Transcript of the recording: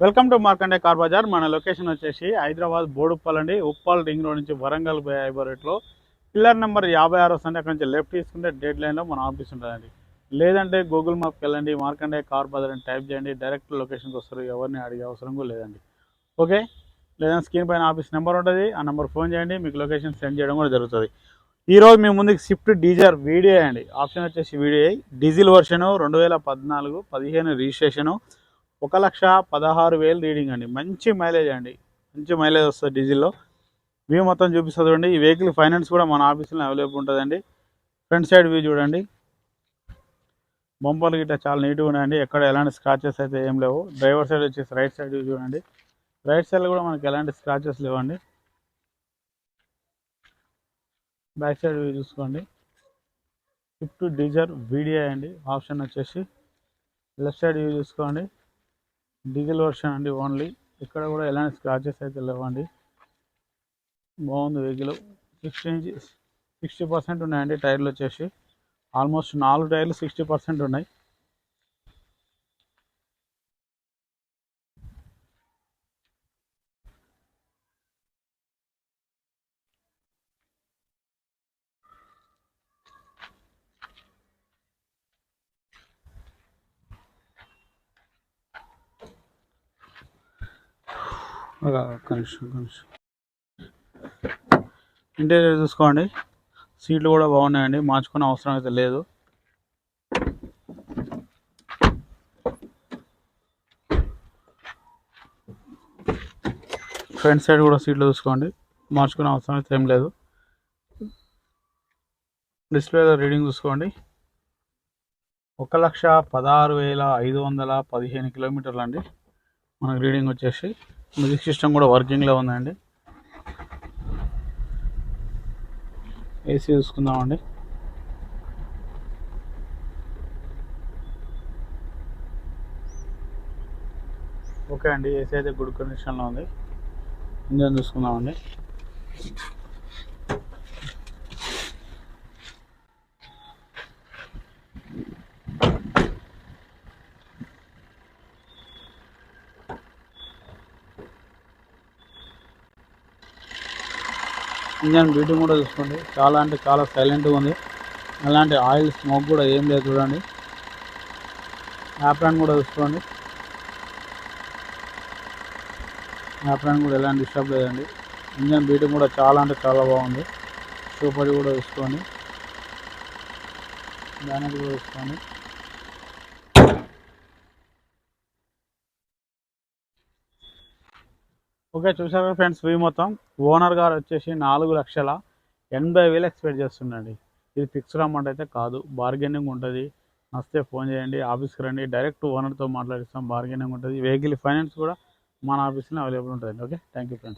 Welcome to Markande car bazaar. మన location వచ్చేసి హైదరాబాద్ బోడుప్పల్ అండి. ఉప్పల్ రింగ్ రోడ్ నుంచి వరంగల్ హైబరేట్లో పిల్లర్ నెంబర్ 56 వస్తుంది. అక్కడ నుంచి లెఫ్ట్ తీసుకుంటే డెడ్ లైన్లో మన ఆఫీస్ ఉంటుందండి. లేదంటే గూగుల్ మ్యాప్కి వెళ్ళండి, మార్కండే కార్ బజార్ అని టైప్ చేయండి, డైరెక్ట్ లొకేషన్కి వస్తారు. ఎవరిని అడిగే అవసరం కూడా లేదండి. ఓకే, లేదంటే స్క్రీన్ పైన ఆఫీస్ నెంబర్ ఉంటుంది, ఆ నెంబర్ ఫోన్ చేయండి, మీకు లొకేషన్ సెండ్ చేయడం కూడా జరుగుతుంది. ఈరోజు మేము ముందుకు స్విఫ్ట్ డిజైర్ వీడియో అండి. ఆప్షన్ వచ్చేసి వీడియో డీజిల్ వర్షను 2014 15 రిజిస్ట్రేషను 1,16,000 రీడింగ్ అండి. మంచి మైలేజ్ అండి, మంచి మైలేజ్ వస్తుంది డీజిల్లో. వ్యూ మొత్తం చూపిస్తుంది చూడండి. ఈ వెహికల్ ఫైనాన్స్ కూడా మన ఆఫీస్లో అవైలబుల్ ఉంటుందండి. ఫ్రంట్ సైడ్ వ్యూ చూడండి, బంపర్లు గిట్ట చాలా నీట్గా ఉన్నాయండి. ఎక్కడ ఎలాంటి స్క్రాచెస్ అయితే ఏం లేవు. డ్రైవర్ సైడ్ వచ్చేసి రైట్ సైడ్ వ్యూ చూడండి. రైట్ సైడ్ కూడా మనకి ఎలాంటి స్క్రాచెస్ లేవండి. బ్యాక్ సైడ్ వ్యూ చూసుకోండి. స్విఫ్ట్ డిజైర్ వీడియో అండి. ఆప్షన్ వచ్చేసి లెఫ్ట్ సైడ్ వ్యూ చూసుకోండి. డీజిల్ వర్షన్ అండి ఓన్లీ. ఇక్కడ కూడా ఎలాంటి స్క్రాచెస్ అయితే లేవండి. బాగుంది వెహికల్. 60% ఉన్నాయండి టైర్లు వచ్చేసి. ఆల్మోస్ట్ 4 టైర్లు 60% ఉన్నాయి. ఇంటీరియర్ చూసుకోండి. సీట్లు కూడా బాగున్నాయండి, మార్చుకునే అవసరం అయితే లేదు. ఫ్రంట్ సైడ్ కూడా సీట్లు చూసుకోండి, మార్చుకునే అవసరం అయితే ఏం లేదు. డిస్ప్లేలో రీడింగ్ చూసుకోండి. 1,16,515 కిలోమీటర్లు అండి మనకు రీడింగ్ వచ్చేసి. మ్యూజిక్ సిస్టమ్ కూడా వర్కింగ్లో ఉందండి. ఏసీ చూసుకుందామండి. ఓకే అండి, ఏసీ అయితే గుడ్ కండిషన్లో ఉంది. ఇంజన్ చూసుకుందామండి. ఇంజన్ బీటింగ్ కూడా చూసుకోండి. చాలా అంటే చాలా సైలెంట్గా ఉంది. అలాంటి ఆయిల్ స్మోక్ కూడా ఏం లేదు చూడండి. యాప్రాన్ కూడా చూసుకోండి. యాప్రాన్ కూడా ఎలాంటి డిస్టర్బ్ లేదండి. ఇంజన్ బీటింగ్ కూడా చాలా అంటే చాలా బాగుంది. సూపర్ కూడా చూసుకోండి. బ్యానెట్ కూడా చూసుకోండి. ఓకే, చూసారు ఫ్రెండ్స్ వ్యూ మొత్తం. ఓనర్ గారు వచ్చేసి 4,80,000 ఎక్స్పెక్ట్ చేస్తుండండి. ఇది ఫిక్స్డ్ అమౌంట్ అయితే కాదు, బార్గెనింగ్ ఉంటుంది. నచ్చితే ఫోన్ చేయండి, ఆఫీస్కి రండి, డైరెక్ట్ ఓనర్తో మాట్లాడిస్తాం. బార్గెనింగ్ ఉంటుంది. వెహికల్ ఫైనాన్స్ కూడా మన ఆఫీస్లో అవైలబుల్ ఉంటుంది. Okay, thank you friends.